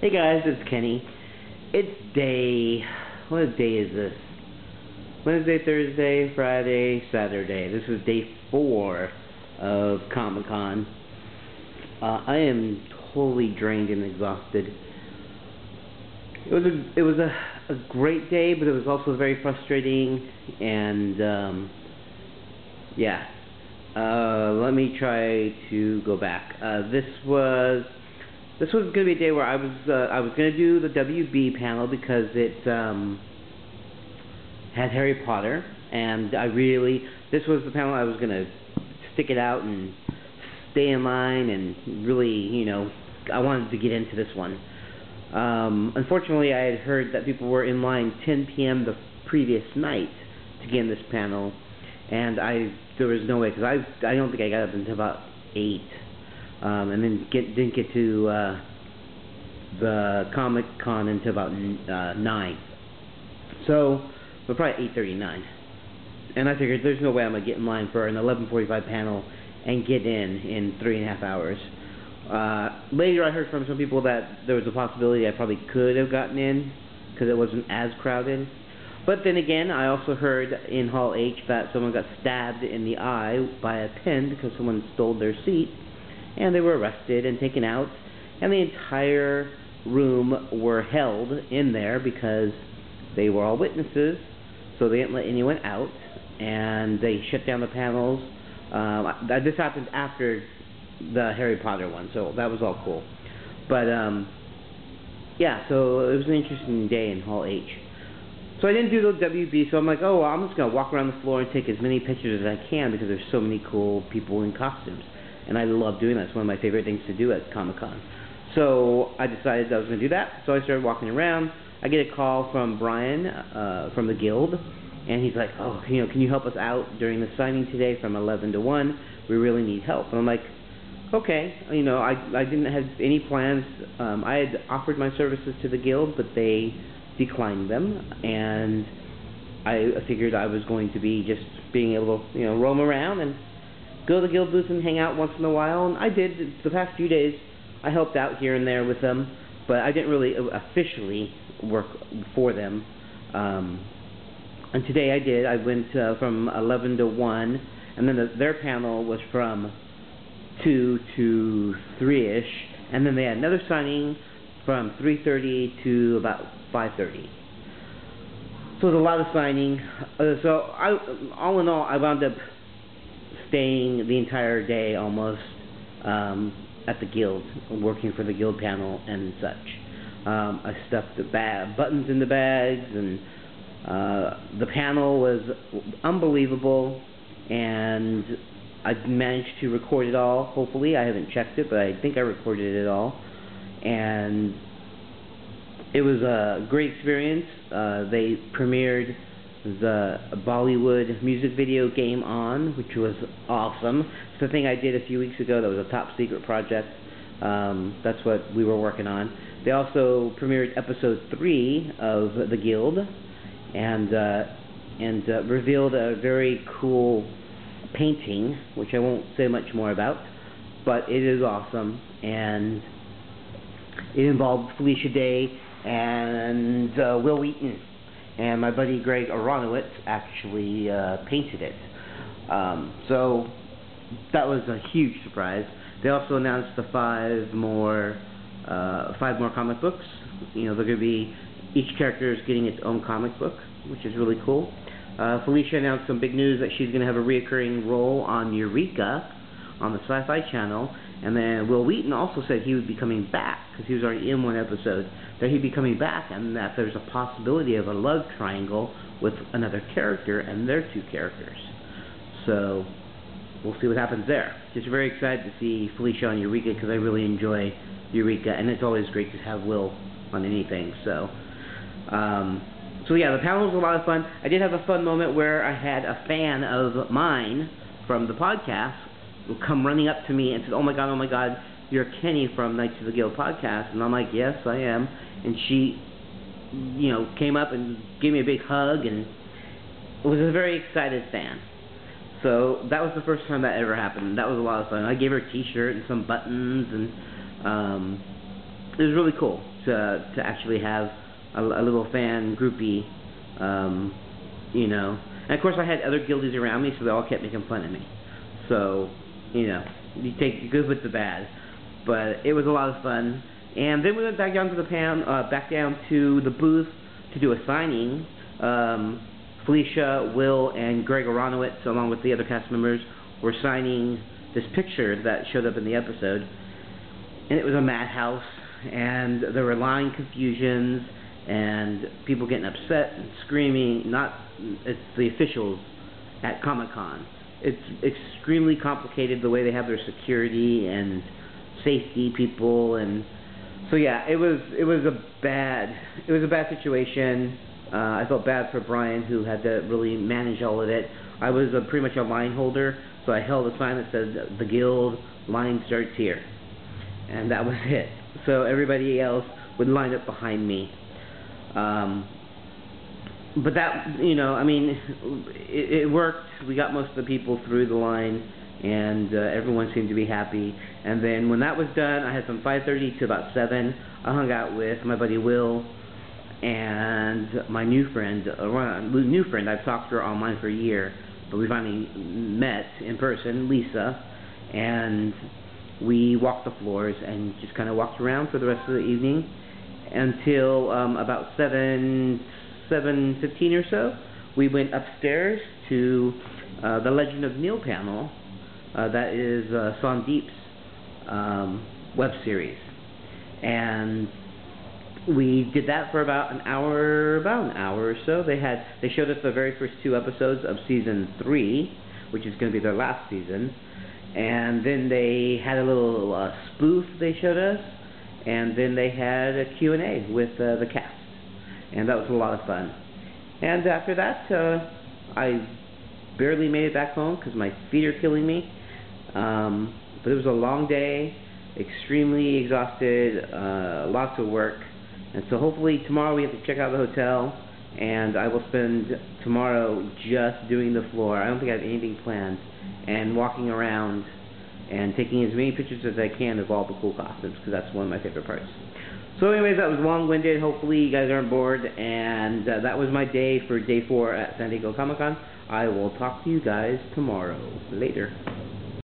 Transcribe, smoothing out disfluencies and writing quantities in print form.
Hey guys, it's Kenny. It's what day is this? Wednesday, Thursday, Friday, Saturday. This is day 4 of Comic-Con. I am totally drained and exhausted. It was a great day, but it was also very frustrating, and yeah. Let me try to go back. This was going to be a day where I was going to do the WB panel because it had Harry Potter, and this was the panel I was going to stick it out and stay in line, and really, I wanted to get into this one. Unfortunately, I had heard that people were in line 10 p.m. the previous night to get in this panel, and there was no way, because I don't think I got up until about 8. And then didn't get to the Comic-Con until about 9. So, but probably 8:39. And I figured there's no way I'm going to get in line for an 11:45 panel and get in 3.5 hours. Later I heard from some people that there was a possibility I probably could have gotten in because it wasn't as crowded. But then again, I also heard in Hall H that someone got stabbed in the eye by a pen because someone stole their seat, and they were arrested and taken out, and the entire room were held in there because they were all witnesses, so they didn't let anyone out, and they shut down the panels. This happened after the Harry Potter one, so that was all cool. But yeah, so it was an interesting day in Hall H. So I didn't do the WB, so I'm like, oh, well, I'm just going to walk around the floor and take as many pictures as I can because there's so many cool people in costumes. And I love doing that. It's one of my favorite things to do at Comic-Con. So I decided I was going to do that. So I started walking around. I get a call from Brian from the Guild, and he's like, oh, can you help us out during the signing today from 11 to 1? We really need help. And I'm like, okay. I didn't have any plans. I had offered my services to the Guild, but they declined them, and I figured I was going to be just being able to roam around and go to the Guild booth and hang out once in a while, and I did. The past few days I helped out here and there with them, but I didn't really officially work for them, and today I did. I went from 11 to 1, and then their panel was from 2 to 3ish, and then they had another signing from 3:30 to about 5:30. So it was a lot of signing. So all in all, I wound up staying the entire day almost at the Guild, working for the Guild panel and such. I stuffed the buttons in the bags, and the panel was unbelievable, and I managed to record it all, hopefully. I haven't checked it, but I think I recorded it all. And it was a great experience. They premiered the Bollywood music video Game On, which was awesome. It's the thing I did a few weeks ago that was a top secret project. That's what we were working on. They also premiered episode 3 of The Guild, and revealed a very cool painting, which I won't say much more about, but it is awesome, and it involved Felicia Day and Wil Wheaton, and my buddy Greg Aronowitz actually painted it. So that was a huge surprise. They also announced the 5 more comic books. They're going to be, each character is getting its own comic book, which is really cool. Felicia announced some big news that she's going to have a reoccurring role on Eureka on the Sci-Fi Channel. And then Wil Wheaton also said he would be coming back, because he was already in one episode, that he'd be coming back, and that there's a possibility of a love triangle with another character and their 2 characters. So we'll see what happens there. Just very excited to see Felicia on Eureka, because I really enjoy Eureka, and it's always great to have Will on anything. So yeah, the panel was a lot of fun. I did have a fun moment where I had a fan of mine from the podcast come running up to me and said, oh my god, you're Kenny from Knights of the Guild podcast. And I'm like, yes, I am. And she came up and gave me a big hug, and was a very excited fan. So that was the first time that ever happened. That was a lot of fun. I gave her a t-shirt and some buttons, and it was really cool to actually have a little fan groupie, you know. And of course I had other guildies around me, so they all kept making fun of me. So, you know, you take the good with the bad. But it was a lot of fun. And then we went back down to back down to the booth to do a signing. Felicia, Will, and Greg Aronowitz, along with the other cast members, were signing this picture that showed up in the episode. And it was a madhouse, and there were line confusions, and people getting upset and screaming. It's the officials at Comic-Con. It's extremely complicated the way they have their security and safety people, and so yeah, it was a bad situation. I felt bad for Brian, who had to really manage all of it. I was pretty much a line holder, so I held a sign that said, "The Guild line starts here," and that was it. So everybody else would line up behind me. But that, you know, I mean, it worked. We got most of the people through the line, and everyone seemed to be happy. And then when that was done, I had from 5:30 to about 7. I hung out with my buddy Will and my new friend. I've talked to her online for a year, but we finally met in person, Lisa, and we walked the floors and just kind of walked around for the rest of the evening until about 7:15 or so. We went upstairs to the Legend of Neil panel. That is Sandeep's web series, and we did that for about an hour or so. They showed us the very first 2 episodes of season 3, which is going to be their last season, and then they had a little spoof they showed us, and then they had a Q&A with the cast, and that was a lot of fun. And after that, I barely made it back home because my feet are killing me. But it was a long day, extremely exhausted, lots of work, and so hopefully tomorrow we have to check out the hotel, and I will spend tomorrow just doing the floor. I don't think I have anything planned, and walking around and taking as many pictures as I can of all the cool costumes, because that's one of my favorite parts. So anyways, that was long-winded. Hopefully you guys aren't bored, and that was my day for day 4 at San Diego Comic-Con. I will talk to you guys tomorrow. Later.